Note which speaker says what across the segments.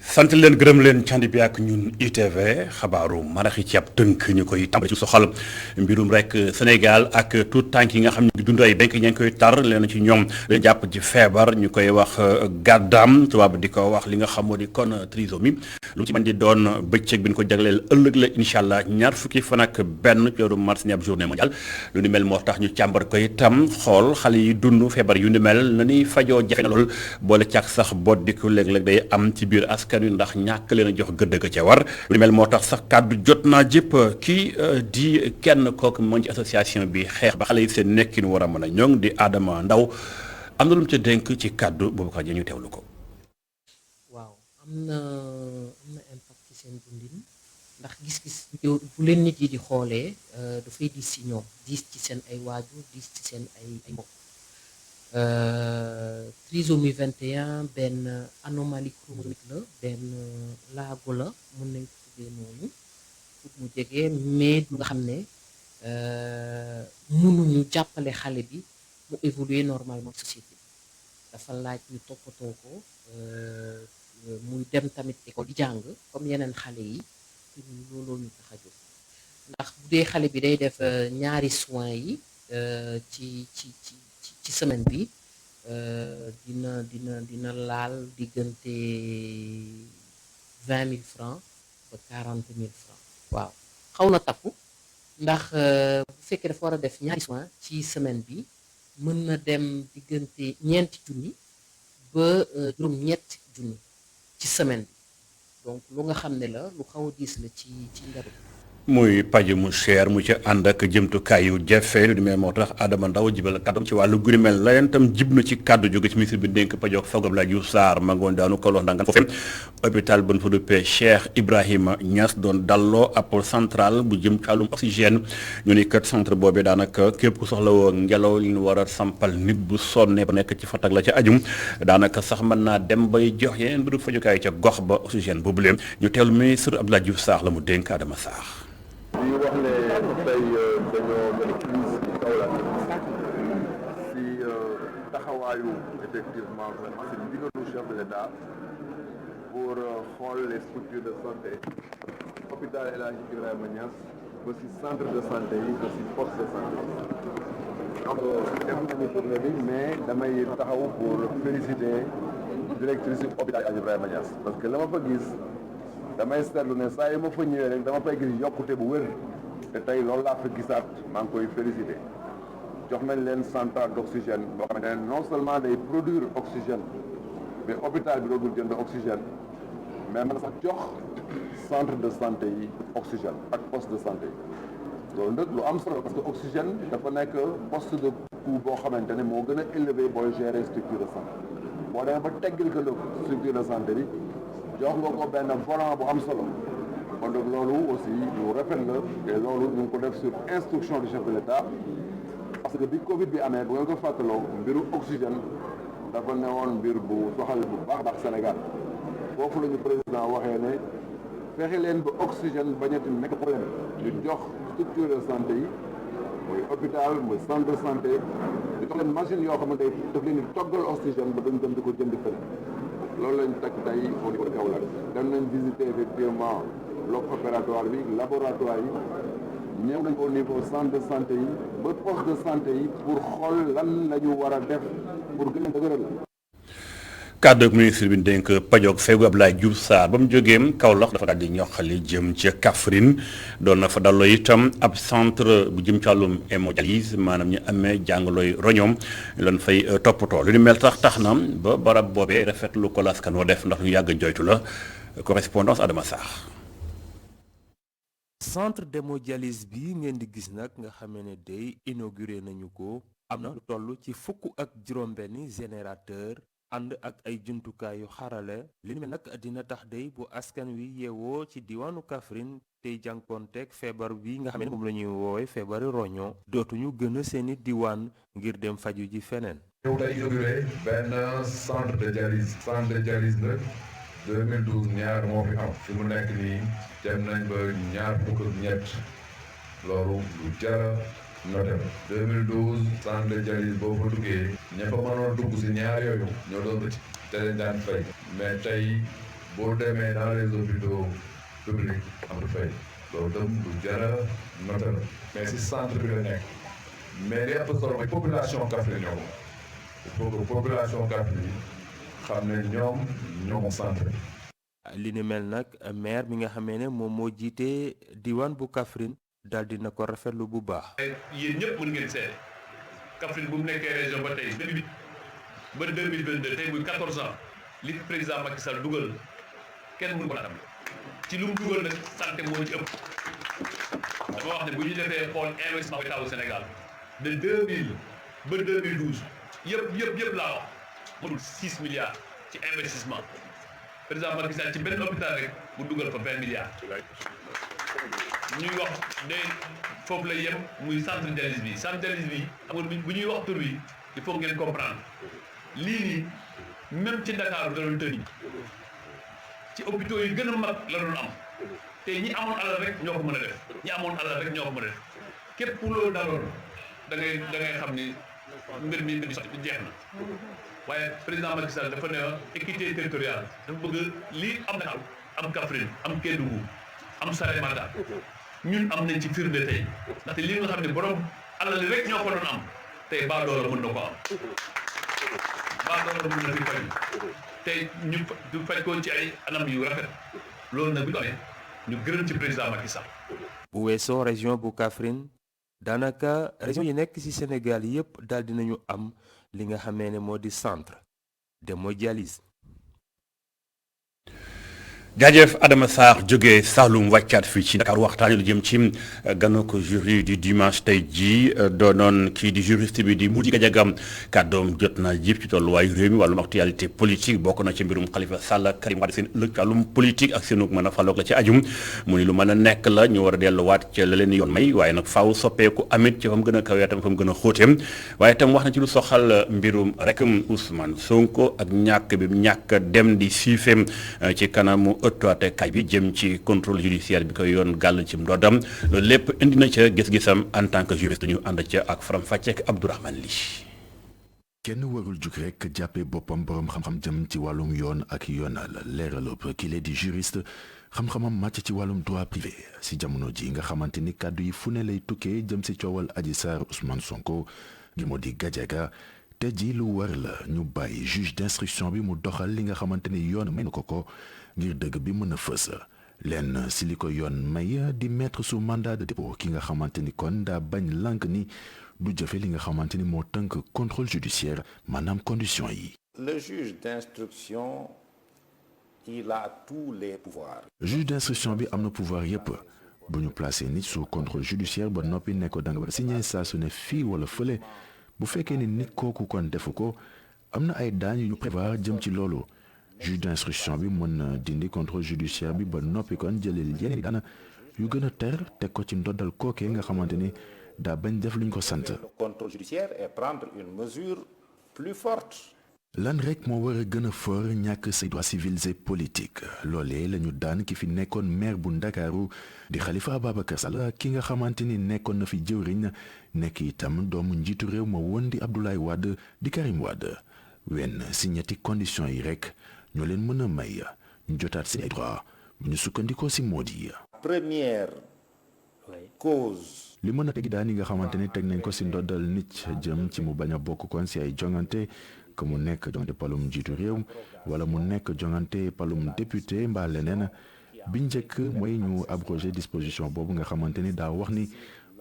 Speaker 1: sant leen gërëm leen candi bi ak ñun ITV xabaaru maraxi ci ab tënk ñu koy tàmbali ci soxal mbirum rek Sénégal ak tout tànk yi nga xam ne dund ay benk ña ngi koy tar leen ci ñoom leen jàpp ci feebar ñu koy wax gàddaam tubaab di ko wax li nga xam moo di kon trisomie lu ci mën di doon bëccëg bi ñu ko jagleel ëllëg la incha allah ñaar fukki fan ak benn ci weeru mars ni ab journée mondiale lu ni mel moo tax ñu càmbar ko itam xool xale yi dund feebar yu ni mel na ni fajoo jafe na lool boole càk sax boot di ko léeg-léeg day am ci biir askan wi ndax ñàkk leen a jox gëdd ga ca war lu ni mel moo tax sax kàddu jot naa jëpp kii di kenn kooku moo ci association bi xeex ba xale yi seen nekkin war a mën a ñoŋ di Adama Ndaw am na lu mu ca dénk ci kàddu boobu ka ñu teewlu ko.
Speaker 2: waaw am na impact ci seen dundin ndax gis-gis bu leen nit yi di xoolee dafay diis ci ñoom diis ci seen ay waajur diis ci seen ay mbokk trisomie 21 benn anomalie chromosomique la benn laago la mën nañ ko tuddee noonu pour mu jege mais du nga xam ne mënuñu jàppale xale bi mu évoluer normalement société dafa laaj ñu toppatoo ko muy dem tamit école di jàng comme yeneen xale yi te looloo ñu tax a jóg ndax bu dee xale bi day def ñaari soins yi ci semaine bi dina laal diggante 20 000 francs ba 40 000 francs waaw xaw na takku ndax bu fekkee dafa war a def ñaari soins ci semaine bi mën na dem diggante ñeenti junni ba juróom ñetti junni ci semaine bi donc lu nga xam ne la lu xaw a diis la ci ngaru
Speaker 1: muy paj mu cher mu ci ànd ak jëmtukaay yu jafe lu di mel moo tax Adama Ndaw jibal kàddu ci wàllu guni mel la leen tam jib na ci kàddu jóge ci ministre bi dénk pajook fawgam la Diouf Sarr ma ngoon daanu ko lox ndangan foofu hôpital bu ñu fa duppee Cheikh Ibrahima Niass doon dalloo ab central bu jëm ci wàllum oxygène ñu ni kat centre boobee daanaka képp ku soxla woo ngelaw li ñu war a sampal nit bu sonne ba nekk ci Fatick la ca ajum daanaka sax mën naa dem bay jox yeneen mbiru fajukaay ca gox ba oxygène boobu leen ñu teewlu ministre Abdoulaye Diouf Sarr la mu dénk Adama Sarr.
Speaker 3: di wax ne tey dañoo mën a crise ci Kaolack si taxawaayu effectivement si ndigalu chef de l'État pour xool les structures de santé hôpital El Hadji Ibrahima Niass ba si centre de santé yi ba si poste de santé donc def nañu tournée bi mais damay taxaw pour féliciter directrice hôpital El Hadji Ibrahima Niass parce que la ma fa gis damay seetlu ne saa yi ma fa ñëwee rek dama fay gis yokkute bu wér te tey loolu laa fa gisaat maa ngi koy félicité jox nañ leen centrale d'oxygène boo xamante ne non seulement day produire oxygène mais hôpital bi doogul jënd oxygène mais man sax jox centre de santé yi oxygène ak poste de santé yi loolu nag lu am solo parce que oxygène dafa nekk poste de coût boo xamante ne moo gën a élevé booy gérer structure de santé boo demee ba teggil ko la structure de santé bi jox nga ko benn volant bu am solo kon donc loolu aussi lu rafet la te loolu ñu ngi ko def sur instruction du chef de l'État parce que bi Covid bi amee bu ngeen ko fàttaloo mbiru oxygène dafa newoon mbir bu soxal bu baax Sénégal foofu la ñu président waxee ne fexe leen ba oxygène bañati nekk problème ñu jox structure de santé yi muy hôpital muy centre de santé ñu jox leen machine yoo xamante ne daf leen di toggal oxygène ba dañ dem di ko jënd fële loolu lañ teg tey au niveau de Kaolack dem nañ visiter effectivement bloc opératoire bi laboratoire yi ñëw nañ au niveau centre de santé yi ba poste de santé yi pour xool lan la ñu war a def pour gën a dëgëral.
Speaker 1: kàddu ak ministre bi dénk pajoog feegu Abdoulaye Diouf Sarr ba mu jógeem Kaolack dafa daal di ñoxali jëm ca Kaffrine doon na fa dalloo itam ab centre bu jëm ci wàllum hémodialyse maanaam ñu amee jàngaloy roñoom lan fay toppatoo lu ni mel tax na ba barab boobee rafetlu ko laskan wa def ndax ñu yàgg joytu la correspondance Adama Sarr.
Speaker 4: centre d'hémodialyse bi ngeen di gis nag nga xamee ne day inauguré nañu ko am na lu toll ci fukk ak juróom-benni générateur ànd ak ay jumtukaay yu xarale li ni mel nag dina tax day bu askan wi yeewoo ci diwaanu Kaffrine tey jànkoonteeg feebar bi nga xam ne moom la ñuy woowee feebaru roño dootuñu gën a seeni diwaan ngir dem faju ji feneen.
Speaker 5: yow day inauguré benn centre de dialyse nag 2012 ñaar moo fi am fi mu nekk nii dem nañ ba ñaar fukk ak ñett loolu lu jara noté 2012 centre de dialyse boo fa duggee ña fa mënoon dugg si ñaar yooyu ñoo doon bëcc te dañ daan fay mais tey boo demee dans les hôpitaux publics am fay loolu tam lu jara nota la mais si centre bi la nekk mais li ëpp solo mooy population Kaffrine ñoo il faut que population Kaffrine xam ne ñoom ñoo centre bi.
Speaker 4: li ni mel nag maire bi nga xamee ne moom moo jiite diwaan bu Kaffrine daal dina ko rafetlu bu baax.
Speaker 6: yéen ñëpp mën ngeen seede Kaffrine bu mu nekkee région ba tey 2008 ba 2022 tey muy 14 ans li président Macky Sall dugal kenn mënu ko am ci lu mu dugal nag santé moo ci ëpp dama wax ne bu ñu defee xool investissement état au Sénégal de 2000 ba 2012 yëpp laa wax mënul 6 milliards ci investissement président Macky Sall ci benn hôpital rek bu dugal fa 20 milliards ñuy wax de foofu la yem muy centre dialyse bi amul bu ñuy wax tur wi il faut ngeen comprendre lii nii même ci Dakar da doon tëni ci hôpitaux yi gën a mag la doon am te ñi amoon alal rek ñoo ko mën a def képp loolu daloon da ngay xam ni mbir mi jeex na waaye président Macky Sall dafa ne équité territoriale dafa bëgg lii am Dakar am Kaffrine am Kédougou am Salémata ñun am nañ ci firnde tey ndaxte li nga xam ne borom alal rek ñoo ko doon am tey baadoola mën na ko am baadoola mën na fi faj tey ñu du faj ko ci ay anam yu rafet loolu nag bu ñu amee ñu gërëm ci président Macky Sall.
Speaker 4: bu weesoo région bu Kaffrine daanaka région yi nekk ci Sénégal yépp daal dinañu am li nga xamee ne moo di centre d'hémodialyse.
Speaker 1: jaajëf Adama Sarr jógee Saloum wàccaat fii ci Dakar waxtaanee lu jëm ci ganu ko jury du dimanche tey jii doonoon kii di juriste bi di Mody Gadiaga kàddoom jot na jib ci tolluwaayu réew mi wàllum actualité politique bokk na ci mbirum Khalifa Sall ak Karim Wade seen ëllëg wàllum politique ak seenu mën a faloog la ci ajum mu ni lu mën a nekk la ñu war a delluwaat ca la leen yoon may waaye nag faaw soppeeku amit ci fa mu gën a kawee tam fa mu gën a xóoteem waaye tam wax na ci lu soxal mbirum rek Ousmane Sonko ak ñàkk dem di siifeem ci kanamu ëttuwaate kay bi jëm ci contrôle judiciaire bi koy yoon gàll ci ndoddam loolu lépp indi na ca gis-gisam en tant que juriste ñu ànd ca ak Faram Fàcceek Abdourahmane Ly.
Speaker 7: kenn warul jug rek jàppe boppam boroom xam-xam jëm ci wàllum yoon ak yoonal leeralop kile di juriste xam-xamam màcc ci wàllum droit privé si jamono ji nga xamante ni kàddu yi fu ne lay tukkee jëm si coowal Adji Sarr Ousmane Sonko gi Mody Gadiaga te ji lu war la ñu bàyyi juge d'instruction bi mu doxal li nga xamante ni yoon may na ko ngir dëgg bi mën a fës lenn si li ko yoon may di mettre sous mandat de dépôt ki nga xamante ni kon daa bañ lànk ni du jëfe li nga xamante ni moo tënk contrôle judiciaire maanaam condition yi.
Speaker 8: Le juge d'instruction il a tous les pouvoirs.
Speaker 7: juge d'instruction bi am na pouvoir yépp bu ñu placé nit sous contrôle judiciaire ba noppi ne ko da nga war a signé saa su ne fii wala fële bu fekkee ni nit kooku kon defu ko am na ay daan yu ñu prévoir jëm ci loolu. juge d'instruction bi mën na dindi contrôle judiciaire bi ba noppi kon jëleel yeneen daan yu gën a ter teg ko ci ndoddal kookee nga xamante ni daa bañ def luñ ko sant.
Speaker 8: Le contrôle judiciaire et prendre une mesure plus forte.
Speaker 7: lan rek moo war a gën a for ñàkk say droits civils et politiques loolee la ñu daan ki fi nekkoon maire bu Ndakaaru di Khalifa Ababacar Sall ki nga xamante ni nekkoon na fi jëwriñ nekk itam doomu njiitu réew ma woon di Abdoulaye Wade di Karim Wade wenn si ñetti conditions yi rek ñoo leen mën a may ñu jotaat seen ay droit bu ñu sukkandikoo si Mody.
Speaker 8: Première cause.
Speaker 7: li mën a tegi daan yi nga xamante ni teg nañ ko si ndoddal nit jëm ci mu bañ a bokk kon si ay jongante que mu nekk jongante palum njiitu réew wala mu nekk jongante palum député mbaa leneen bi njëkk mooy ñu abroger disposition boobu nga xamante ni daa wax ni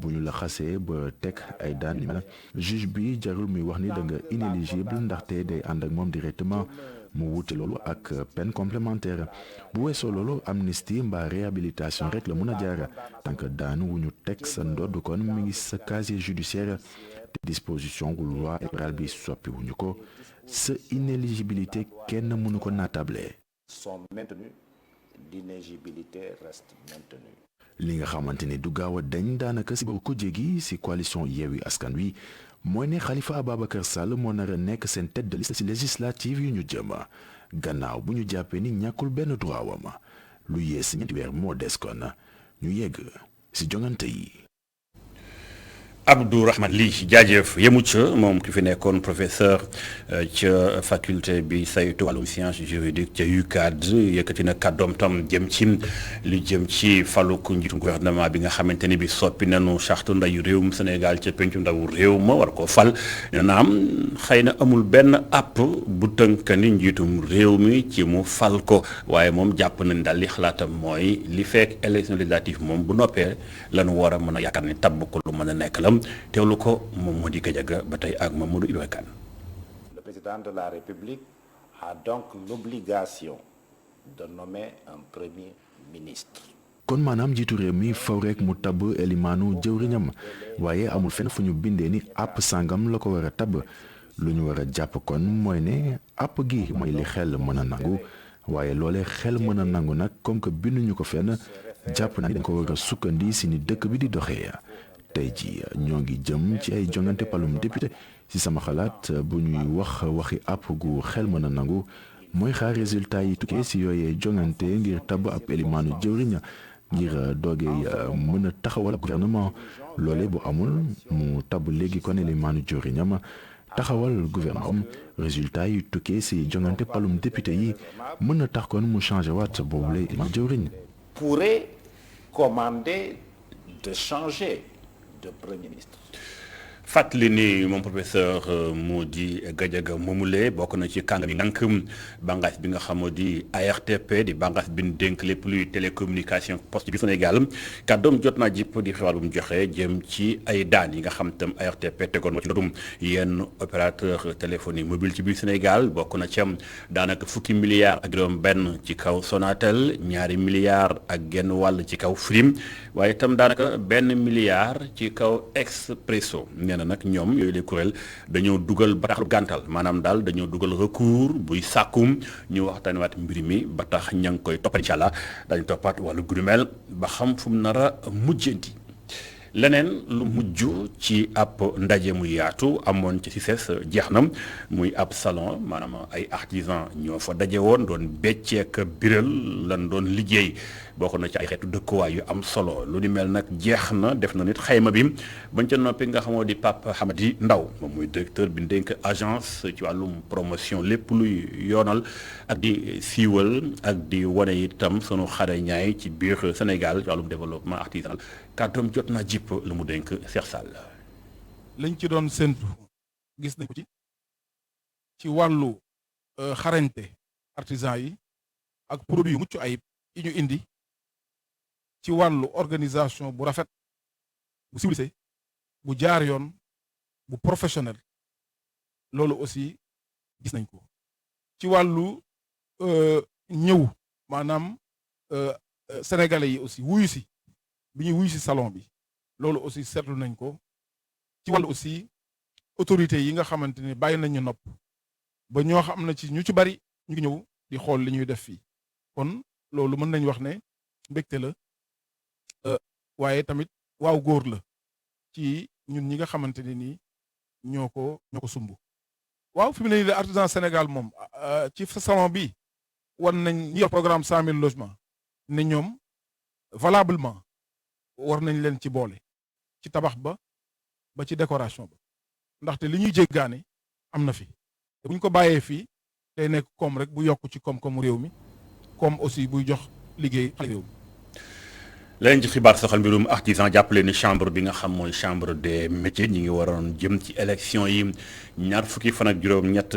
Speaker 7: bu ñu la xasee ba teg ay daan ni mel juge bi jarul muy wax ni da nga inéligible ndaxte day ànd ak moom directement mu wute loolu ak peine complémentaire bu weesoo loolu amnistie mbaa réhabilitation rek la mun a jaar tant que daan wu ñu teg sa ndodd kon mi ngi sa casier judiciaire te disposition wu loi électorale bi soppi wuñu ko sa inéligibilité kenn mënu ko naatable.
Speaker 8: Sont maintenus, l'inéligibilité reste maintenue.
Speaker 7: li nga xamante ni du gaaw a dañ daanaka si ko jégi si coalition Yewwi Askan Wi mooy ne Khalifa Ababacar Sall moo nar a nekk seen tête de liste si législative yu ñu jëm gannaaw bu ñu jàppee ni ñàkkul benn droit wam lu yées ñetti weer moo des kon ñu yegg si jongante yi.
Speaker 1: Abdourahmane Ly jaajëf yemu ca moom ki fi nekkoon professeur ca faculté bi saytu wàllum science juridique ca UCAD yëkkati na kàddoom tam jëm ci lu jëm ci faluk njiitu gouvernement bi nga xamante ni bi soppi nañu charte ndayu réewum Sénégal ca pencu ndawu réew ma war koo fal nee na am xëy na amul benn app bu tënkani njiitum réew mi ci mu fal ko waaye moom jàpp nañ daal li xalaatam mooy li fekk élection législative moom bu noppee lañu war a mën a yaakaar ni tabb ko lu mën a nekk la teewlu ko moom moo di Gadiaga ba tey ak Mamadou Ibrahima Kane.
Speaker 8: Le président de la République a donc l'obligation de nommer un premier ministre.
Speaker 7: kon maanaam jiitu réew mi faw rek mu tabb elimaanu jëwriñam waaye amul fenn fu ñu bindee ni àpp sàngam la ko war a tabb lu ñu war a jàpp kon mooy ne àpp gi mooy li xel mën a nangu waaye loolee xel mën a nangu nag comme que binduñu ko fenn jàpp na dañ ko war a sukkandi si ni dëkk bi di doxee. tey ji ñoo ngi jëm ci ay jongante palum député ci sama xalaat bu ñuy wax waxi àpp gu xel mën a nangu mooy xaar résultat yi tukkee ci yooyee jongante ngir tabb ab elimaanu jëwriñ ngir doogee mën a taxawal gouvernement loole bu amul mu tabb léegi kon elimaanu jëwriñam taxawal gouvernement résultat yi tukkee ci jongante palum député yi mën na tax kon mu changé waat boobule elimaanu jëwriñ
Speaker 8: pourrait commander de changer de Premier ministre.
Speaker 1: fàttali ni moom professeur moo di Gadiaga moomule bokk na ci kàngam yi ngànk bànqaas bi nga xamoo di ARTP di bànqaas bi ñu dénk lépp luy télécommunication poste bi Sénégal kàddoom jot naa jip di xibaar bu mu joxe jëm ci ay daan yi nga xam tam ARTP tegoon ci ndotum yenn opérateur téléphonie mobile ci biir Sénégal bokk na ci am daanaka fukki milliards ak juróom benn ci kaw Sonatel ñaari milliards ak genn wàll ci kaw Free waaye itam daanaka benn milliard ci kaw Expresso nee na nag ñoom yooyu les kuréel dañoo dugal bataaxlu gàntal maanaam daal dañoo dugal recours buy sàkkum ñu waxtaaniwaat mbir mi ba tax ña ngi koy toppat incha allah dañu toppaat wàllu gurumel ba xam fu mu nar a mujjanti leneen lu mujj ci ab ndaje mu yaatu amoon ci CICES jeex na muy ab salon maanaam ay artisan ñoo fa daje woon doon becceek biral lan doon liggéey bokk na ci ay xeetu dëkkuwaay yu am solo lu ni mel nag jeex na def na nit xayma bi bañ ca noppi nga xamoo di Pape Hamadi Ndaw moom muy directeur bi dénk agence ci wàllum promotion lépp luy yoonal ak di siiwal ak di wane itam sunu xarañaay ci biir Sénégal ci wàllum développement artisanal kàddoom jot naa jipp lu mu dénk Cheikh Sall.
Speaker 9: lañ ci doon séntu gis nañ ko ci wàllu xarañte artisan yi ak produit yu mucc ayib yi ñu indi ci wàllu organisation bu rafet bu civilisé bu jaar yoon bu professionnel loolu aussi gis nañ ko ci wàllu ñëw maanaam sénégalais yi aussi wuyu si bi ñuy wuyu si salon bi loolu aussi seetlu nañ ko ci wàllu aussi autorités yi nga xamante ni bàyyi nañu nopp ba ñoo xam na ci ñu ci bari ñu ngi ñëw di xool li ñuy def fii kon loolu mën nañ wax ne mbégte la waaye tamit waaw góor la ci ñun ñi nga xamante ne nii ñoo ko sumb waaw fi mu ne nii la artisan Sénégal moom ci salon bi wan nañ ñi yor programme 100 000 logements ne ñoom valablement war nañ leen ci boole ci tabax ba ci décoration ba ndaxte li ñuy jéggaane am na fi te bu ñu ko bàyyee fii day nekk koom rek bu yokk ci koom-koomu réew mi comme aussi buy jox liggéey xale réew mi.
Speaker 1: leneen ci xibaar soxal mbirum artisan jàppale ni chambre bi nga xam mooy chambre des métiers ñi ngi waroon jëm ci élection yi ñaar fukki fan ak juróom-ñett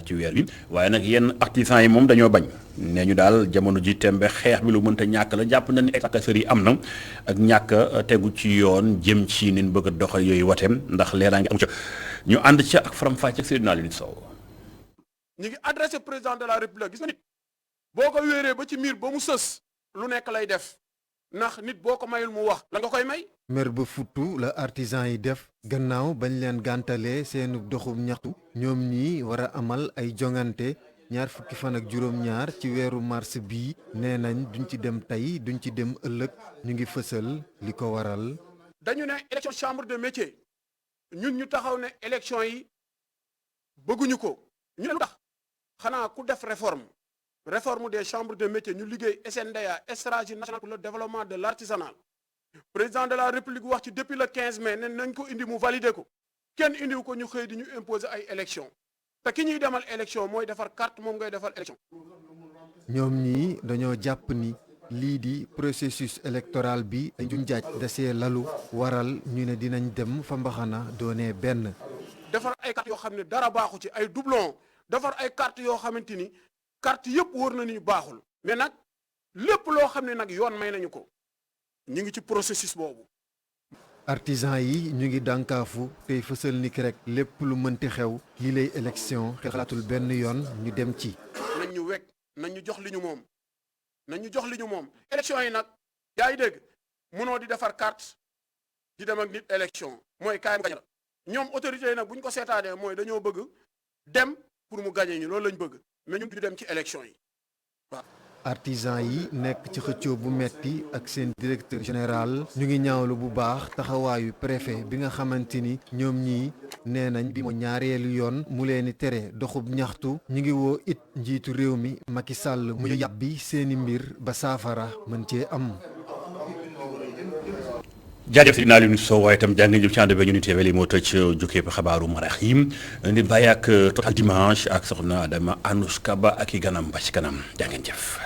Speaker 1: ci weer bi waaye nag yenn artisan yi moom dañoo bañ nee ñu daal jamono ji tembe xeex bi lu mënta ñàkk la jàpp na ni ay takasër yi am na ak ñàkk tegu ci yoon jëm ci nin bëgg a doxal yooyu wateem ndax leeraa ngi amu ca ñu ànd ca ak faram-fàcce ak Seydina Alioune Sow.
Speaker 10: ñu ngi adressé président de la république gis nga nit boo ko wéeree ba ci miir ba mu sës lu nekk lay def ndax nit boo ko mayul mu wax la nga koy may.
Speaker 11: mer ba futtu la artisan yi def gannaaw bañ leen gàntalee seenu doxum ñaxtu ñoom ñi war a amal ay jongante ñaar fukki fan ak juróom-ñaar ci weeru mars bii nee nañ duñ ci dem tey duñ ci dem ëllëg ñu ngi fësal li ko waral.
Speaker 10: dañu ne élection chambre de métier ñun ñu taxaw ne élection yi bëgguñu ko ñu ne lu tax xanaa ku def réforme des chambres de métier ñu liggéey SNDA stratégie nationale pour le développement de l'artisanat président de la république wax ci depuis le 15 mai ne nañ ko indi mu valider ko kenn indiw ko ñu xëy di ñu imposer ay élection te ki ñuy demal élection mooy defar carte moom ngay defal élection.
Speaker 11: ñoom ñii dañoo jàpp ni lii di processus électoral bi dañu jaaj dasee lalu waral ñu ne dinañ dem fa mbaxana doonee benn.
Speaker 10: defar ay carte yoo xam ne dara baaxu ci ay doublon defar ay carte yoo xamante ni carte yëpp wóor na ni baaxul mais nag lépp loo xam ne nag yoon may nañu ko ñu ngi ci processus boobu.
Speaker 11: artisan yi ñu ngi dànkaafu tey fësal ni ki rek lépp lu mënti xew lii lay élection xalaatul benn yoon ñu dem ci.
Speaker 10: nañ ñu wekk nañ ñu jox li ñu moom nañ ñu jox li ñu moom élection yi nag yaa ngi dégg mënoo di defar carte di dem ak nit élection mooy kaay mu gañ la ñoom autorités yi nag bu ñu ko seetaanee mooy dañoo bëgg dem pour mu gañe ñu loolu lañ bëgg mais ñun du dem ci élection yi waaw.
Speaker 11: artisan yi nekk ci xëccoo bu metti ak seen directeur général ñu ngi ñaawlu bu baax taxawaayu préfet bi nga xamante ni ñoom ñii nee nañ bi moo ñaareelu yoon mu leen di tere doxub ñaxtu ñu ngi woo it njiitu réew mi Macky Sall mu yàbbi seeni mbir ba saafara mën cee am.
Speaker 1: jaajëf dinaa leen soo waaye itam jàng jëf ci ànd ba ñu TV li moo tëj jukkee xabaaru marax yi nit bàyyi ak Total Dimanche ak soxna Adama Anouska Ba ak i ganam ba ci kanam jaa ngeen jëf